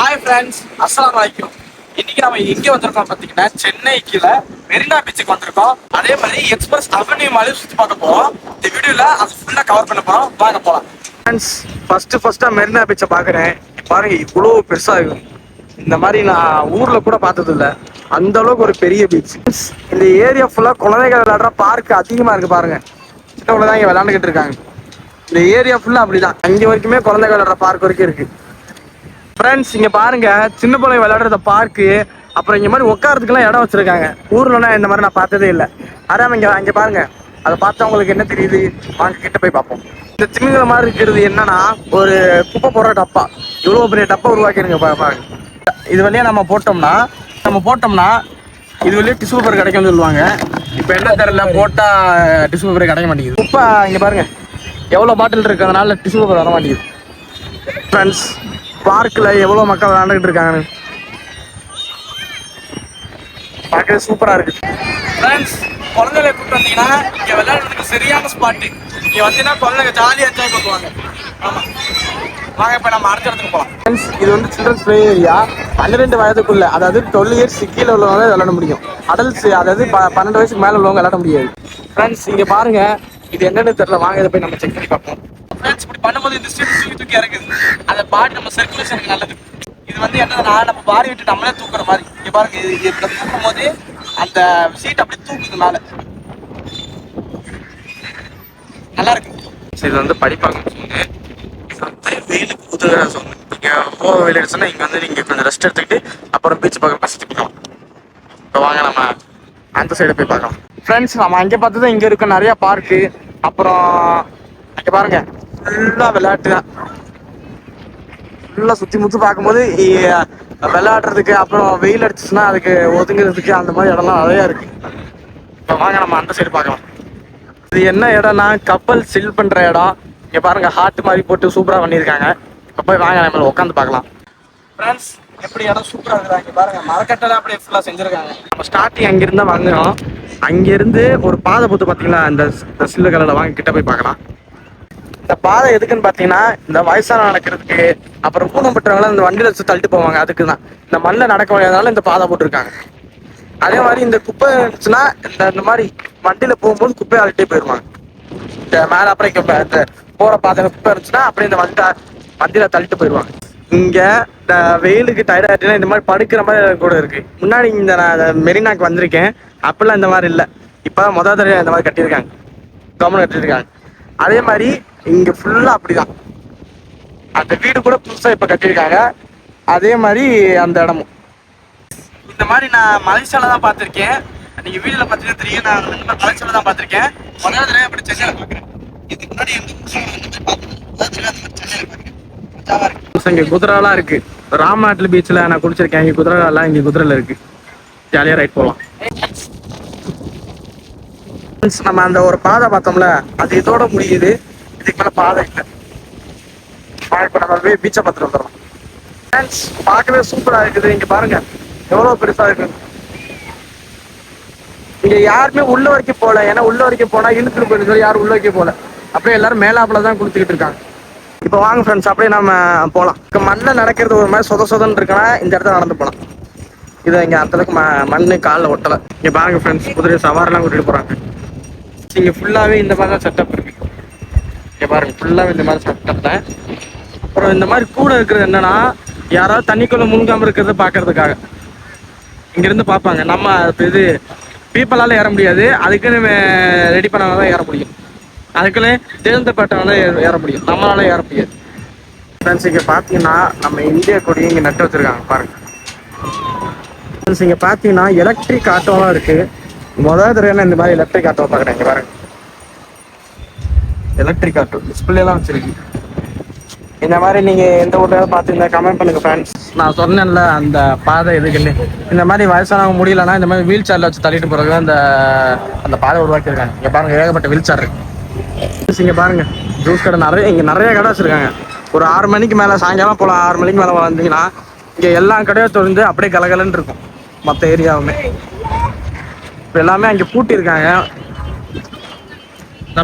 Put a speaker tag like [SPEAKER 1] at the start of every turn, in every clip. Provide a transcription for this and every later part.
[SPEAKER 1] Hi friends, அஸ்ஸலாமு அலைக்கும். இன்னைக்கு நம்ம எங்க வந்திருக்கோம் பார்த்தீங்கன்னா, சென்னைக்குல மெரினா பீச்சுக்கு வந்திருக்கோம். அதே மாதிரி எக்ஸ்பிரஸ் அவென்யூ மாதிரி சுற்றி பார்க்க போறோம். இந்த வீடியோல அது ஃபுல்லா கவர் பண்ண போறோம். வாங்க போலாம். ஃப்ரெண்ட்ஸ், ஃபர்ஸ்டா மெரினா பீச்சை பார்க்குறேன். பாருங்க, இவ்வளோ பெருசா இருக்கும். இந்த மாதிரி நான் ஊர்ல கூட பார்த்தது இல்லை. அந்த அளவுக்கு ஒரு பெரிய பீச். இந்த ஏரியா ஃபுல்லா குழந்தைகள் விளையாடுற பார்க் அதிகமா இருக்கு. பாருங்க, சின்ன குழந்தை இங்க விளையாண்டுக்கிட்டு இருக்காங்க. இந்த ஏரியா ஃபுல்லா அப்படிதான். அங்கே வரைக்குமே குழந்தைகள் விளையாடுற பார்க் வரைக்கும் இருக்கு. ஃப்ரெண்ட்ஸ், இங்க பாருங்க, சின்ன பிள்ளைங்க விளையாடுற பார்க்கு, அப்புறம் இங்க மாதிரி உட்காரத்துக்குலாம் இடம் வச்சிருக்காங்க. ஊர்லனா இந்த மாதிரி நான் பார்த்ததே இல்லை. அதான் இங்க பாருங்க, அதை பார்த்தா உங்களுக்கு என்ன தெரியுது? வாங்க கிட்ட போய் பார்ப்போம். இந்த திமிங்கல மாதிரி இருக்கிறது என்னன்னா, ஒரு குப்பை போடுற டப்பா. இவ்வளவு பெரிய டப்பா உருவாக்கிருங்க பாருங்க. இது வழியா நம்ம போட்டோம்னா இது வழியா டிஷ்யூ பேப்பர் கிடைக்கும்னு சொல்லுவாங்க. இப்போ என்ன தெரியல, போட்டா டிஷ்யூ பேப்பர் கிடைக்க மாட்டேங்குது. குப்பை இங்க பாருங்க, எவ்வளவு பாட்டில் இருக்கிறதுனால டிஷ்யூ பேப்பர் வர மாட்டேங்குது. ஃப்ரெண்ட்ஸ், பார்க்கில் எவ்வளோ மக்கள் விளையாண்டுக்கிட்டு இருக்காங்க. பார்க்கவே சூப்பராக இருக்கு. ஃப்ரெண்ட்ஸ், குழந்தைகளை கூப்பிட்டு வந்தீங்கன்னா இங்கே விளையாடுறதுக்கு சரியான ஸ்பாட்டு. இங்கே வந்தீங்கன்னா குழந்தைங்க ஜாலியாக என்ஜாய் பண்ணுவாங்க. ஆமாம், வாங்க இப்போ நம்ம அடுத்த இடத்துக்கு போகலாம். ஃப்ரெண்ட்ஸ், இது வந்து சில்ட்ரன்ஸ் பிளே ஏரியா. 12 வயதுக்குள்ள, அதாவது 12 இயர்ஸ் கீழே உள்ளவங்க விளையாட முடியும். அடல்ட்ஸ், அதாவது 12 வயசுக்கு மேலே உள்ளவங்க விளையாட முடியாது. ஃப்ரெண்ட்ஸ், இங்கே பாருங்க, இது என்னன்னு தெரியல. வாங்க இதை போய் நம்ம செக் பண்ணி பார்ப்போம். ஃப்ரெண்ட்ஸ், இப்படி பண்ணும்போது இந்த ஸ்டெப் தூக்கி இறங்குது. அந்த பாடி நம்ம சர்க்குலேஷனுக்கு நல்லது. இது வந்து என்னன்னா, நம்ம பாடி விட்டு நம்மளே தூக்குற மாதிரி. இங்க பாருங்க, இது தூக்கும் போது அந்த சீட் அப்படி தூக்குது மேல. நல்லா இருக்கு. இது வந்து படிப்பாங்க. வெயிலுக்கு குதிரை சொன்ன நீங்க போக வெயில் அடிச்சுன்னா இங்க வந்து நீங்க கொஞ்சம் ரெஸ்ட் எடுத்துக்கிட்டு அப்புறம் பீச் பக்கம் சுற்றி பார்க்கலாம். இப்போ வாங்க நம்ம அந்த சைடு போய் பார்க்கலாம். ஃப்ரெண்ட்ஸ், நம்ம அங்கே பார்த்தது இங்க இருக்க நிறைய பார்க்கு. அப்புறம் அங்க பாருங்க, ஃபுல்லா விளையாட்டு தான். ஃபுல்லா சுத்தி முத்து பார்க்கும்போது விளையாடுறதுக்கு, அப்புறம் வெயில் அடிச்சுன்னா அதுக்கு ஒதுங்குறதுக்கு அந்த மாதிரி இடம்லாம் நிறைய இருக்கு. இப்போ வாங்க நம்ம அந்த சைடு பார்க்கலாம். இது என்ன இடம்னா, கப்பல் சில் பண்ற இடம். இங்க பாருங்க, ஹார்ட் மாதிரி போட்டு சூப்பரா பண்ணியிருக்காங்க. இப்போ போய் வாங்க நம்ம உட்காந்து பார்க்கலாம். ஃப்ரெண்ட்ஸ், எப்படி இடம் சூப்பரா இருக்குதா? இங்க பாருங்க, மரக்கட்டெல்லாம் அப்படியே ஃபுல்லா செஞ்சிருக்காங்க. நம்ம ஸ்டார்டிங் அங்கிருந்தா வாங்குறோம். அங்கிருந்து ஒரு பாதை போட்டு பார்த்தீங்களா, அந்த சில்லு கலர்ல. வாங்க கிட்ட போய் பார்க்கலாம். இந்த பாதை எதுக்குன்னு பாத்தீங்கன்னா, இந்த வயசான நடக்கிறதுக்கு, அப்புறம் ஊனப்பட்டவங்களாம் இந்த வண்டியில வச்சு தள்ளிட்டு போவாங்க. அதுக்கு தான் இந்த மண்ணில் நடக்க முடியாதனால இந்த பாதை போட்டிருக்காங்க. அதே மாதிரி இந்த குப்பை இருந்துச்சுன்னா இந்த மாதிரி வண்டியில போகும்போது குப்பையை அள்ளிட்டே போயிடுவாங்க. இந்த மேல அப்புறம் இந்த போற பாதையில குப்பை இருந்துச்சுன்னா அப்படியே இந்த வண்டியில தள்ளிட்டு போயிடுவாங்க. இங்க இந்த வெயிலுக்கு டயர்ட் ஆயிடுச்சுன்னா இந்த மாதிரி படுக்கிற மாதிரி கூட இருக்கு. முன்னாடி இந்த நான் மெரினாக்கு வந்திருக்கேன், அப்பெல்லாம் இந்த மாதிரி இல்லை. இப்பதான் முதல் தடவை இந்த மாதிரி கட்டியிருக்காங்க, கவர்மெண்ட் கட்டியிருக்காங்க. அதே மாதிரி இங்க ஃபுல்லா அப்படிதான். அந்த வீடு கூட புதுசா இப்ப கட்டியிருக்காங்க. அதே மாதிரி அந்த இடமும் இந்த மாதிரி நான் மலேசியால தான் பார்த்திருக்கேன். நீங்க வீடியோல பார்த்தீங்கன்னா தெரியும், நான் மலேசியால தான் பார்த்திருக்கேன். முதல் தடவை அப்படி சென்னையில பார்க்குறேன். இதுக்கு முன்னாடி இங்க குதிரைலாம் இருக்கு. ராம்நாட்டில் பீச்ல நான் குடிச்சிருக்கேன். இங்க குதிரைலாம், இங்க குதிரைல இருக்கு. ஜாலியா ரைட் போகலாம். நம்ம அந்த ஒரு பாதை பார்த்தோம்ல, அது இதோட முடியுது. இதுக்கு மேல பாதை இல்லை. இப்ப நம்ம போய் பீச்சை பார்த்துட்டு வந்துடலாம். பார்க்கவே சூப்பரா இருக்குது. இங்க பாருங்க, எவ்வளவு பெருசா இருக்கு. இங்க யாருமே உள்ள வரைக்கும் போல. ஏன்னா உள்ள வரைக்கும் போனா இழுத்துட்டு போயிருக்கு. யாரும் உள்ள வரைக்கும் போல. அப்படியே எல்லாரும் மேலாப்புல தான் குளிச்சுக்கிட்டு இருக்காங்க. இப்ப வாங்க ஃப்ரெண்ட்ஸ், அப்படியே நம்ம போலாம். மண்ணில் நடக்கிறது ஒரு மாதிரி சொதன்னு இருக்குன்னா இந்த இடத்துல நடந்து போலாம். இது இங்க அந்த அளவுக்கு மண்ணு காலில் ஒட்டலை. இங்க பாருங்க ஃப்ரெண்ட்ஸ், குதிரை சவாரெல்லாம் கூட்டிட்டு போறாங்க. இங்க ஃபுல்லாவே இந்த மாதிரி தான் செட்டப் இருக்கு. இங்க பாருங்க, ஃபுல்லாவே இந்த மாதிரி செட்டப் தான். அப்புறம் இந்த மாதிரி கூட இருக்கிறது என்னன்னா, யாராவது தண்ணிக்குள்ள முழுகாம இருக்கிறத பாக்குறதுக்காக இங்க இருந்து பார்ப்பாங்க. நம்ம இது பீப்பிளால ஏற முடியாது, அதுக்குன்னு ரெடி பண்ணவங்க தான் ஏற முடியும். அதுக்குன்னு தேர்ந்தப்பட்டவங்க தான் ஏற முடியும், நம்மளால ஏற முடியாது. ஃப்ரெண்ட்ஸ், இங்க பாத்தீங்கன்னா நம்ம இந்தியா கொடி இங்க நட்டு வச்சிருக்காங்க பாருங்க. ஃப்ரெண்ட்ஸ், இங்க பாத்தீங்கன்னா எலக்ட்ரிக் ஆட்டோலாம் இருக்கு. முதல் தடவை இந்த மாதிரி எலக்ட்ரிக் ஆட்டோ பாக்குறேன். இங்க பாருங்க, எலக்ட்ரிக் ஆட்டோ டிஸ்பிளே எல்லாம் வச்சிருக்கு. இந்த மாதிரி நீங்க எந்த ஊர்ல பாத்தீங்கன்னா கமெண்ட் பண்ணுங்க ஃப்ரெண்ட்ஸ். நான் சொன்னேன்ல அந்த பாதை எதுக்குன்னு. இந்த மாதிரி வயசானவங்க முடியலன்னா இந்த மாதிரி வீல் சேர்ல வச்சு தள்ளிட்டு போறது அந்த பாதை உருவாக்கியிருக்காங்க. இங்க பாருங்க, ஏகப்பட்ட வீல் சேர் இருக்கு. இங்க பாருங்க, ஜூஸ் கடை இங்க நிறைய கடை வச்சிருக்காங்க. ஒரு 6 மணிக்கு மேல, சாயங்காலம் போல 6 மணிக்கு மேல வந்தீங்கன்னா இங்க எல்லா கடையும் திறந்து அப்படியே கலகலன்னு இருக்கும். மற்ற ஏரியாவுமே இப்ப எல்லாமே அங்க பூட்டி இருக்காங்க.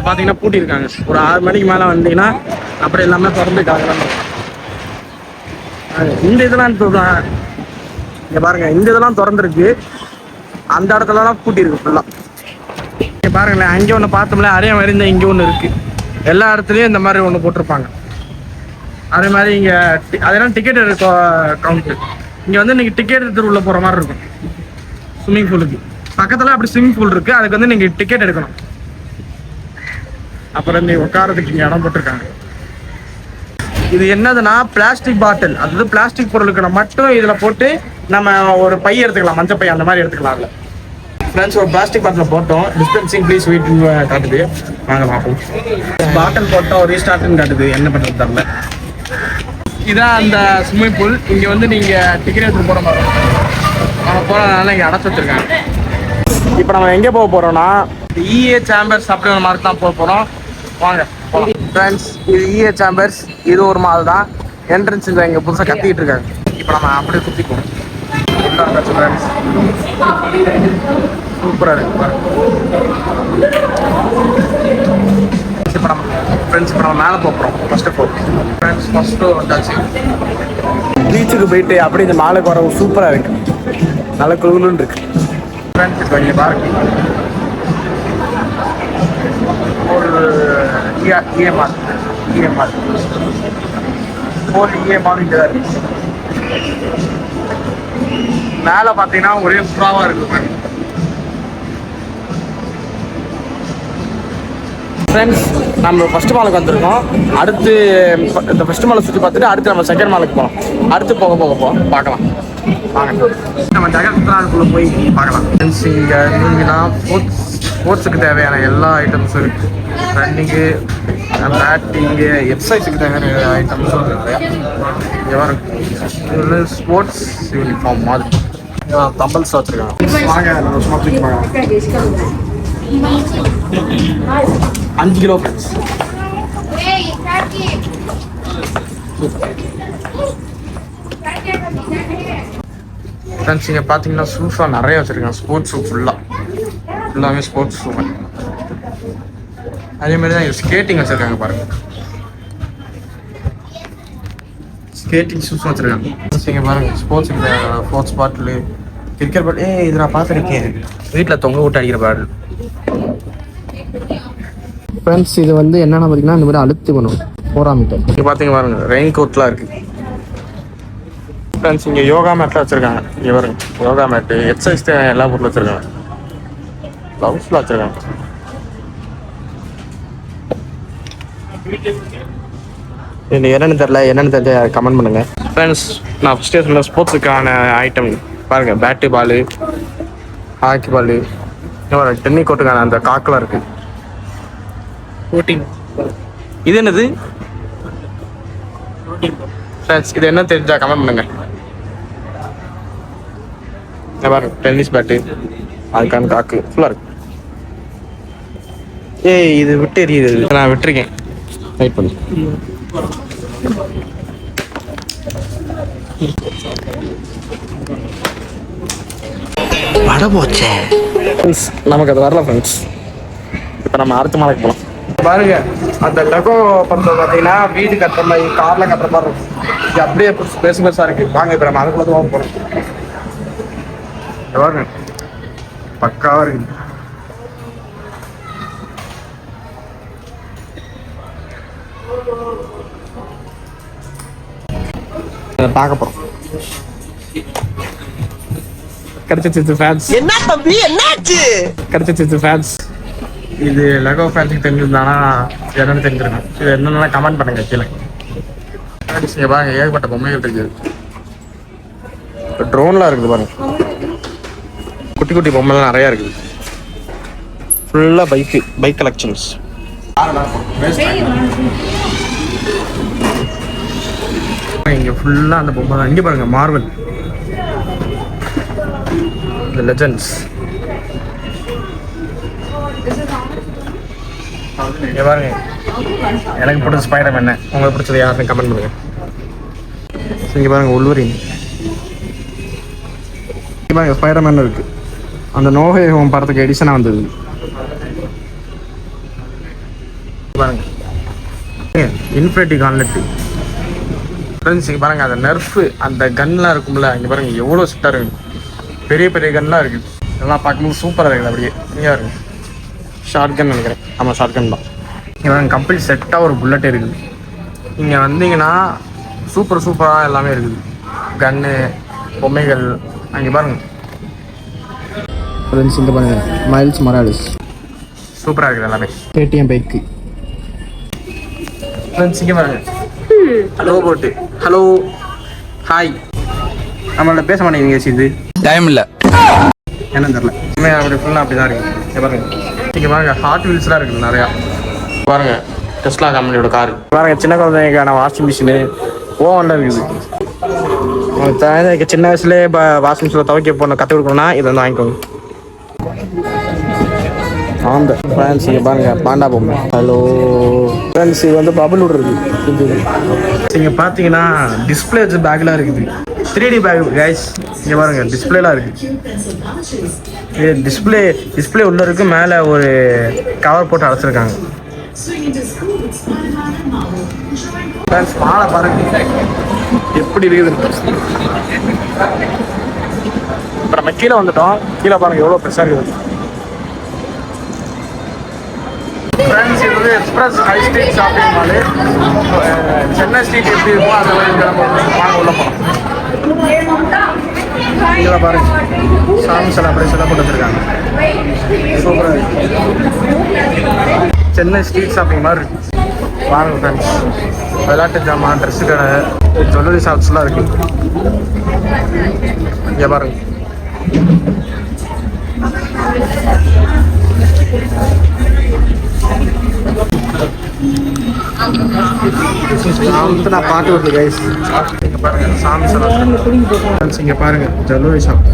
[SPEAKER 1] பாத்தீங்கன்னா பூட்டி இருக்காங்க. ஒரு 6 மணிக்கு மேல வந்தீங்கன்னா அப்படி எல்லாமே திறந்து கலகலன்னு இருக்கும். இந்த இதெல்லாம் இங்க பாருங்க, இந்த இதெல்லாம் திறந்துருக்கு, அந்த இடத்துலலாம் பூட்டி இருக்கு ஃபுல்லா. இங்க பாருங்களேன், அங்கே ஒன்று பார்த்தோம்ல அதே மாதிரி இந்த இங்கே ஒன்று இருக்கு. எல்லா இடத்துலையும் இந்த மாதிரி ஒன்று போட்டிருப்பாங்க. அதே மாதிரி இங்கே அதெல்லாம் டிக்கெட் எடுக்க கவுண்ட்டு. இங்கே வந்து நீங்கள் டிக்கெட் எடுத்து உள்ள போகிற மாதிரி இருக்கும். ஸ்விம்மிங் பூலுக்கு பக்கத்தில் அப்படி ஸ்விம்மிங் பூல் இருக்குது, அதுக்கு வந்து நீங்கள் டிக்கெட் எடுக்கணும். அப்புறம் நீ உட்காரதுக்கு இங்கே இடம் போட்டிருக்காங்க. இது என்னதுன்னா பிளாஸ்டிக் பாட்டில், அதாவது பிளாஸ்டிக் பொருளுக்கு மட்டும் இதில் போட்டு நம்ம ஒரு பை எடுத்துக்கலாம், மஞ்சள் பை அந்த மாதிரி எடுத்துக்கலாம். அதில் ஃப்ரெண்ட்ஸ் ஒரு பிளாஸ்டிக் பாட்டில் போட்டோம், டிஸ்பென்சிங் ப்ளீஸ் வெயிட்னு காட்டுது. வாங்க பார்ப்போம். பாட்டில் போட்டோம், ரீஸ்டார்ட்னு காட்டுது, என்ன பண்ணுறது தெரியல. இதான் அந்த ஸ்விம்மிங் பூல். இங்கே வந்து நீங்கள் டிக்கெட் எடுத்துகிட்டு போகிற மாதிரி நம்ம போகிறதுனால இங்கே அடைச்சி வச்சுருக்காங்க. இப்போ நம்ம எங்கே போக போகிறோம்னா இஏ சேம்பர்ஸ் அப்படி ஒரு மாதிரி தான் போக போகிறோம். வாங்க ஃப்ரெண்ட்ஸ், இது இஏ சேம்பர்ஸ். இது ஒரு மால் தான். என்ட்ரன்ஸ் இங்கே புதுசாக கத்திக்கிட்டு இருக்காங்க. இப்போ நம்ம அப்படியே சுற்றி போகணும். ஃப்ரெண்ட்ஸ் சூப்பராக இருக்கு. இப்போ நம்ம ஃப்ரெண்ட்ஸ் இப்போ நம்ம மேலே போகிறோம். ஃபஸ்ட்டு ஃப்ரெண்ட்ஸ் ஃபஸ்ட்டு வந்தாச்சு. பீச்சுக்கு போயிட்டு அப்படி இந்த மாலுக்கு வர சூப்பராக இருக்கு, நல்ல குழுன்னு இருக்கு. ஃப்ரெண்ட்ஸ் இப்போ இங்கே பாருங்க, ஒரு இஎம்ஆர் ஒரு இஎம்ஆர் இங்கே தான் இருக்கு. மேலே பார்த்தீங்கன்னா ஒரே புறாவாக இருக்கு. ஃப்ரெண்ட்ஸ் நம்ம ஃபஸ்ட்டு மாலுக்கு வந்திருக்கோம். அடுத்து இந்த ஃபஸ்ட்டு மாலை சுற்றி பார்த்துட்டு அடுத்து நம்ம செகண்ட் மாலுக்கு போகலாம். அடுத்து போக பார்க்கலாம். வாங்க நம்ம ஜெகத்ரானுக்குள்ளே போய் பார்க்கலாம். ஃப்ரெண்ட்ஸ் இங்கே இருந்தீங்கன்னா ஸ்போர்ட்ஸுக்கு தேவையான எல்லா ஐட்டம்ஸும் இருக்குது. ரன்னிங்கு, பேட்டிங்கு, எக்ஸசைஸுக்கு தேவையான ஐட்டம்ஸும் இருக்குது. இங்கே ஸ்போர்ட்ஸ் யூனிஃபார்ம் மாதிரி தம்பல்ஸ் வச்சுருக்காங்க. வாங்க நம்ம சும்மா தூக்கி பார்க்கலாம். 5 கிலோ ஃப்ரெண்ட்ஸ். ஃப்ரெண்ட்ஸ் இங்கே பார்த்தீங்கன்னா ஷூஸாக நிறைய வச்சுருக்காங்க. ஸ்போர்ட்ஸ் ஷூ ஃபுல்லாகவே ஸ்போர்ட்ஸ் ஷூ. அதேமாதிரி தான் ஸ்கேட்டிங் வச்சுருக்காங்க பாருங்க. ஸ்கேட்டிங் ஷூஸ் வச்சுருக்காங்க. இங்கே பாருங்க ஸ்போர்ட்ஸ் பாட்டிலு, கிரிக்கெட் பாட்டில். இது நான் பார்த்துருக்கேன், வீட்டில் தொங்க விட்டு அடிக்கிற பாட்டில். ஃப்ரெண்ட்ஸ் இது வந்து என்னென்ன பார்த்தீங்கன்னா இந்த மாதிரி அழுத்து பண்ணும் 4 மீட்டர். இங்கே பார்த்தீங்க பாருங்க, ரெயின் கோட்லாம் இருக்குது. ஃப்ரெண்ட்ஸ் இங்கே யோகா மேட்லாம் வச்சுருக்காங்க. இங்கே பாருங்க, யோகா மேட்டு, எக்ஸசைஸ் எல்லா பொருளும் வச்சுருக்காங்க. க்ளவுஸ்லாம் வச்சுருக்காங்க. இது என்னென்னு தெரிஞ்ச கமெண்ட் பண்ணுங்கள். ஃப்ரெண்ட்ஸ் நான் ஃபஸ்ட்டே சொன்ன ஸ்போர்ட்ஸுக்கான ஐட்டம் பாருங்கள். Bat ball, hockey ball, tennis கோட்டுக்கான அந்த காக்கெலாம் இருக்குது. இது என்னது ஃப்ரெண்ட்ஸ்? இது என்ன தெரிஞ்சா கமெண்ட் பண்ணுங்க. பாருங்க டென்னிஸ் பேட்டு, அதுக்கான காக்கு ஃபுல்லாக இருக்கு. இது விட்டு எரியுது, நான் விட்டுருக்கேன். வெயிட் பண்ணு. வட போச்சே நமக்கு அது வரல ஃப்ரெண்ட்ஸ். இப்போ நம்ம அடுத்த மாலைக்கு போகலாம். பாருங்க அந்த லெகோ படத்தை பார்த்தீங்கன்னா வீடு கட்டுற மாதிரி, கார்ல கட்டுற மாதிரி இருக்கும். இது அப்படியே பெருசா இருக்கு. வாங்க இப்போ நம்ம அதுக்குள்ள தான் போகிறோம். பாருங்க பக்காவா இருக்கு. பார்க்க போறோம். கிடைச்சிச்சு ஃபேன்ஸ். என்ன தம்பி என்னாச்சு? கிடைச்சிச்சு ஃபேன்ஸ். இது லெகோ ஃபேன்ஸுக்கு தெரிஞ்சிருந்தானா என்னன்னு தெரிஞ்சிருக்கேன். இது என்னென்ன கமெண்ட் பண்ணுங்க கீழே. பாருங்க ஏகப்பட்ட பொம்மைகள் இருக்குது. ட்ரோன்லாம் இருக்குது பாருங்க. குட்டி குட்டி பொம்மைலாம் நிறையா இருக்குது. ஃபுல்லாக பைக் கலெக்ஷன்ஸ். இங்கே ஃபுல்லாக அந்த பொம்மை தான். இங்கே பாருங்க மார்வல், The Legends. இங்கே பாருங்க எனக்கு பிடிச்ச ஸ்பைடர்மேன், உங்களுக்கு பிடிச்சது யாருன்னு கமெண்ட் பண்ணுங்க. இங்கே பாருங்க உள்வரின். இங்கே பாருங்க ஸ்பைடர்மேன் இருக்கு. அந்த நோவே ஹோம் படத்துக்கு எடிஷனாக வந்தது. பாருங்க இன்ஃபினிட்டி கான்லெட். ஃப்ரெண்ட்ஸ் இங்கே பாருங்கள் அந்த நெர்ஃபு அந்த கன்லாம் இருக்கும்ல இங்கே பாருங்கள் எவ்வளோ ஸ்ட்ரிக்டாக இருக்குது. பெரிய பெரிய கன்லாம் இருக்குது. இதெல்லாம் பார்க்கும்போது சூப்பராக இருக்குது. அப்படியே இங்கே இருக்குது ஷார்ட் கன் நினைக்கிறேன். ஆமாம் ஷார்ட் கன் தான். இங்கே பாருங்கள் கம்ப்ளீட் செட்டாக ஒரு புல்லட் இருக்குது. இங்கே வந்தீங்கன்னா சூப்பராக எல்லாமே இருக்குது. கன்னு பொம்மைகள் அங்கே பாருங்கள் ஃப்ரெண்ட்ஸ். இங்கே பாருங்கள் மைல்ஸ் மொராலிஸ் சூப்பராக இருக்குது எல்லாமே. KTM bike friends. இங்கே பாருங்கள் ஹலோ போட்டு ஹலோ ஹாய் நம்மளோட பேச மாட்டேங்குது. இது
[SPEAKER 2] டைம் இல்லை
[SPEAKER 1] என்னன்னு தெரியல. அப்படி ஃபுல்லாக அப்படி தான் இருக்குது. இங்கே பாருங்கள் இங்கே பாருங்கள் ஹாட் வீல்ஸ்லாம் இருக்குது நிறையா. பாருங்கள் டெஸ்லா கம்பெனியோட காரு. பாருங்கள் சின்ன குழந்தைக்கான வாஷிங் மிஷினு ஓவன்லாம் இருக்குது. சின்ன வயசுலேயே இப்போ வாஷிங் மிஷினில் துவைக்க போகணும் கற்றுக் கொடுக்கணும்னா இதை வந்து வாங்கிக்கோங்க. ஆந்த ஃப்ரெண்ட்ஸ் இங்கே பாருங்கள் பாண்டா பொம்மை. ஹலோ ஃப்ரெண்ட்ஸ் இது வந்து பபுள் விடுறது. இங்கே பார்த்தீங்கன்னா டிஸ்பிளே வச்சு பேக்லாம் இருக்குது. 3D back guys. இங்கே பாருங்கள் டிஸ்பிளேலாம் இருக்குது. இது டிஸ்பிளே உள்ள இருக்கு. மேலே ஒரு கவர் போட்டு அடைச்சிருக்காங்க. ஃப்ரெண்ட்ஸ் மாலை பாருங்க எப்படி இருக்குது. இப்போ நம்ம கீழே வந்துட்டோம். கீழே பாருங்கள் எவ்வளோ பெருசாக இருக்குது. ஃப்ரெண்ட்ஸ் இது வந்து express high street shopping mall. Chennai street எப்படி இருக்கும் அந்த மாதிரி வாங்க உள்ள போகலாம். இங்கே பாருங்க சாமி சிலை அப்படியே சிலை போட்டு வச்சுருக்காங்க. சூப்பராக இருக்கு. சென்னை ஸ்ட்ரீட் ஷாப்பிங் மாதிரி இருக்கு. பாருங்க ஃப்ரெண்ட்ஸ் விளையாட்டு ஜாமான் ட்ரெஸ்ஸு கடை ஜுவல்லரி ஷாப்ஸ்லாம் இருக்கு. இங்கே பாருங்க நான் பாட்டு வருது கைஸ். இங்கே பாருங்க சாமி சிலை. இங்கே பாருங்க ஜுவல்லரி ஷாப்.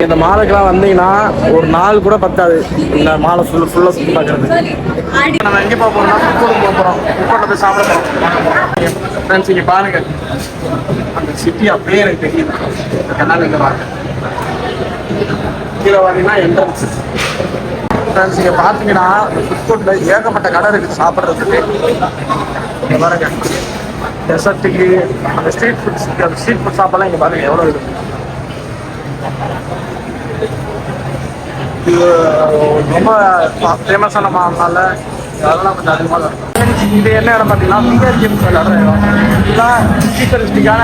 [SPEAKER 1] இந்த மாலுக்கெல்லாம் வந்தீங்கன்னா ஒரு நாள் கூட பத்தாது. இந்த மாலை ஃபுல்லாக சுற்றி பார்க்குறது. நம்ம எங்கே போக போகிறோம்னா ஃபுட்கோர்ட் போக போகிறோம். ஃபுட்கோர்ட்டில் போய் சாப்பிட போகிறோம். ஃப்ரெண்ட்ஸ் இங்கே பாருங்க அந்த சிட்டி அப்படியே எனக்கு தெரியுது. கண்ணால் இங்கே பாருங்க. கீழே பார்த்தீங்கன்னா என்ட்ரன்ஸ். ஃப்ரெண்ட்ஸ் இங்கே பார்த்தீங்கன்னா ஃபுட்கோர்ட்டில் ஏகப்பட்ட கடை இருக்குது சாப்பிட்றதுக்கு. இங்கே பாருங்க டெசர்ட்டுக்கு அந்த ஸ்ட்ரீட் ஃபுட் சாப்பிடலாம். இங்கே பாருங்க எவ்வளோ இருக்குது. இது ரொம்ப ஃபேமஸான மால்னால அதெல்லாம் கொஞ்சம் அதிகமாக இருக்கும். இது என்ன இடம் பார்த்தீங்கன்னா பிஆர் கேம்ஸ் விளையாடுற இடம். இதெல்லாம் ஃபியூச்சரிஸ்டிக்கான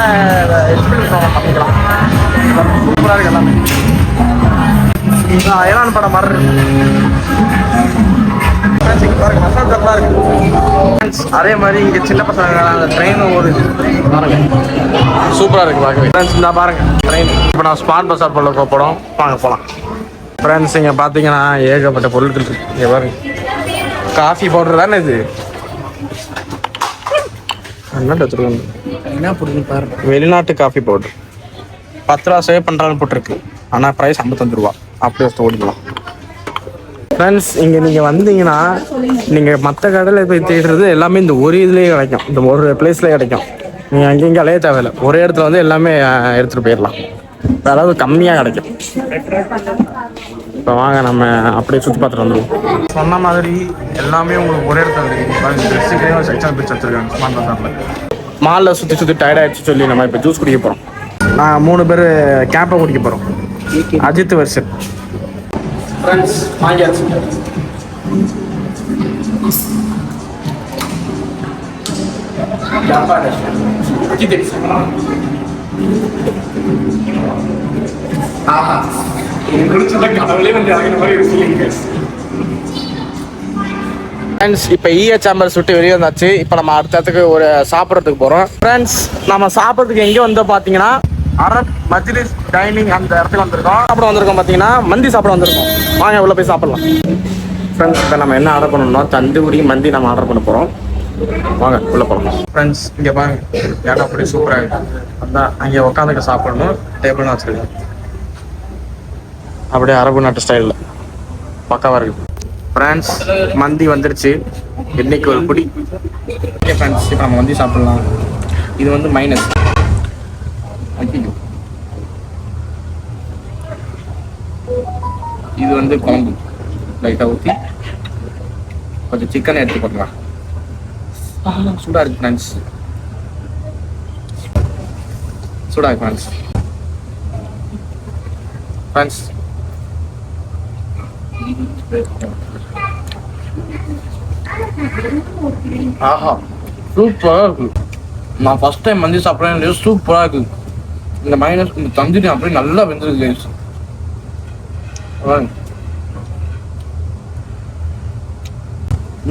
[SPEAKER 1] எக்ஸ்பீரியன்ஸ் அவங்க பண்ணிக்கலாம். சூப்பராக இருக்கு எல்லாமே. ஏனான் படம் மாதிரி இருக்கு. பாருங்க மசாஜர்லாம் இருக்கு. அதே மாதிரி இங்கே சின்ன பசங்க ட்ரெயின் ஓடுது பாருங்க. சூப்பராக இருக்கு பார்க்கவே. ஃப்ரெண்ட்ஸ் இந்த பாருங்க ட்ரெயின். இப்போ நான் ஸ்மார்ட் பஸார் போல போகிறோம். வாங்க போகலாம். ஃப்ரெண்ட்ஸ் இங்கே பார்த்தீங்கன்னா ஏகப்பட்ட பொருட்கள் இருக்கு. இங்கே பாருங்க காஃபி பவுடர் தானே இது. என்ன வச்சுருக்காங்க என்ன போட்டுருக்கு பாருங்க. வெளிநாட்டு காஃபி பவுடர் 10 ரூபா சேவ் பண்ணுறான்னு போட்டிருக்கு. ஆனால் ப்ரைஸ் 55 ரூபா. அப்படியே ஓடிக்கலாம். ஃப்ரெண்ட்ஸ் இங்கே நீங்கள் வந்தீங்கன்னா நீங்கள் மற்ற கடையில் போய் தேடுறது எல்லாமே இந்த ஒரு இதுலேயே கிடைக்கும். இந்த ஒரு பிளேஸ்லேயே கிடைக்கும். நீங்கள் அங்கேயும் அலைய தேவையில்லை. ஒரே இடத்துல வந்து எல்லாமே எடுத்துகிட்டு போயிடலாம். அதாவது கம்மியாக கிடைக்கும். இப்போ வாங்க நம்ம அப்படியே சுற்றி பார்த்துட்டு வந்துடுவோம். சொன்ன மாதிரி எல்லாமே உங்களுக்கு ஒரே இடத்துல இருக்குது. ட்ரெஸ்ஸுக்கே செக்ஷன் பிரிச்சு வச்சுருக்காங்க ஸ்மார்ட் பஸாரில். மாலில் சுற்றி டயர்டாகிடுச்சு சொல்லி நம்ம இப்போ ஜூஸ் குடிக்க போகிறோம். நான் 3 பேர் கேப்பை குடிக்க போகிறோம். அஜித் வருஷன். ஃப்ரெண்ட்ஸ் வாங்கியாச்சு. ஆஹா கடவுளே வந்து அழகின மாதிரி இருக்கு. ஃப்ரெண்ட்ஸ் இப்போ சேம்பர்ஸ் விட்டு வெளியே வந்தாச்சு. இப்போ நம்ம அடுத்ததுக்கு ஒரு சாப்பிட்றதுக்கு போகிறோம். ஃப்ரெண்ட்ஸ் நம்ம சாப்பிட்றதுக்கு எங்கே வந்தோம் பார்த்தீங்கன்னா அரப் மஜ்லிஸ் டைனிங் அந்த இடத்துக்கு வந்திருக்கோம். சாப்பிட வந்திருக்கோம் பார்த்தீங்கன்னா மந்தி சாப்பிட வந்திருக்கோம். வாங்க உள்ள போய் சாப்பிடலாம். ஃப்ரெண்ட்ஸ் இப்போ நம்ம என்ன ஆர்டர் பண்ணணும்னா தந்தூரி மந்தி நம்ம ஆர்டர் பண்ண போகிறோம். வாங்க உள்ள போகலாம். ஃப்ரெண்ட்ஸ் இங்கே பாருங்க இடம் அப்படி சூப்பராக இருக்குது. அதான் அங்கே உட்காந்துக்க சாப்பிடணும். டேபிள்லாம் வச்சுருக்கேன் அப்படியே அரபு நாட்டு ஸ்டைலில் பக்காவாக இருக்குது. ஃப்ரெண்ட்ஸ் மந்தி வந்துருச்சு. இன்னைக்கு ஒரு குடி. ஓகே ஃப்ரெண்ட்ஸ் இப்போ நம்ம மந்தி சாப்பிட்லாம். இது வந்து மைனஸ். இது வந்து குழம்பு லைட்டாக ஊற்றி கொஞ்சம் சிக்கன் எடுத்து போட்டுக்கலாம். சூடாக இருக்கு ஃப்ரெண்ட்ஸ், சூடாக இருக்கு ஃப்ரெண்ட்ஸ். ஃப்ரெண்ட்ஸ் ஆஹா சூப்பராக இருக்கு. நான் ஃபர்ஸ்ட் டைம் மந்தி சாப்பிட்றேன், சூப்பராக இருக்கு. இந்த மைனஸ் இந்த தந்தூரி அப்படியே நல்லா வெந்திருக்கு கைஸ்.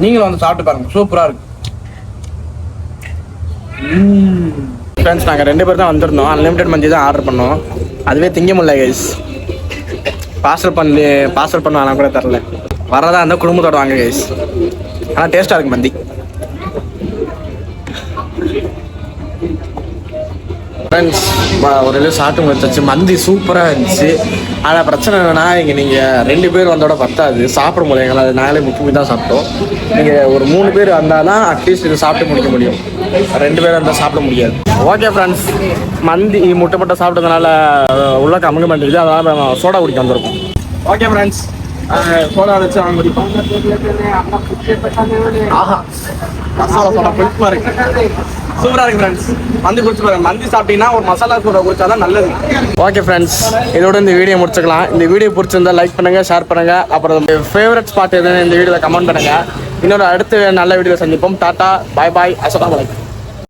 [SPEAKER 1] நீங்களும் வந்து சாப்பிட்டு பாருங்க, சூப்பராக இருக்கு. ஃப்ரெண்ட்ஸ் நாங்கள் 2 பேர் தான் வந்திருந்தோம். அன்லிமிட்டட் மந்தி தான் ஆர்டர் பண்ணோம். அதுவே திங்க முடியல கைஸ். பார்சல் பண்ணுவாங்க கூட தரல. வரதா இருந்தால் குடும்பத்தோட வாங்க கைஸ். ஆனால் டேஸ்ட்டாக இருக்கு மந்தி. ஃப்ரெண்ட்ஸ் ஒரு இது சாப்பிட்டு முடிச்சாச்சு. மந்தி சூப்பராக இருந்துச்சு. ஆனால் பிரச்சனை என்னென்னா இங்கே நீங்கள் 2 பேர் வந்தோட பத்தாது, சாப்பிட முடியும். எங்களை நாங்களே முக்கியமாக தான் சாப்பிட்டோம். நீங்கள் ஒரு 3 பேர் வந்தால் தான் அட்லீஸ்ட் இது சாப்பிட்டு முடிக்க முடியும். 2 பேர் வந்தால் சாப்பிட முடியாது. ஓகே ஃப்ரெண்ட்ஸ், மந்தி முட்டை சாப்பிட்டதுனால உள்ள கமுங்க மாட்டேங்குது. அதனால் நம்ம சோடா குடிக்க வந்திருக்கோம். ஓகே ஃப்ரெண்ட்ஸ், சோடா வச்சு அவங்க குடிப்போம். ஆஹா மசாலா சோடா புளிப்பாக இருக்கு, சூப்பராக இருக்கு ஃப்ரெண்ட்ஸ். மந்தி குடிச்சு பாருங்க. மந்தி சாப்பிட்டீங்கன்னா ஒரு மசாலா சோடா குடிச்சா தான் நல்லது. ஓகே ஃப்ரெண்ட்ஸ், இதோட இந்த வீடியோ முடிச்சுக்கலாம். இந்த வீடியோ பிடிச்சிருந்தா லைக் பண்ணுங்கள், ஷேர் பண்ணுங்கள். அப்புறம் ஃபேவரட் ஸ்பாட் எதுன்னு இந்த வீடியோவில் கமெண்ட் பண்ணுங்கள். இன்னொரு அடுத்த நல்ல வீடியோவில் சந்திப்போம். டாட்டா, பாய் பாய், அஸ்ஸலாமு அலைக்கும்.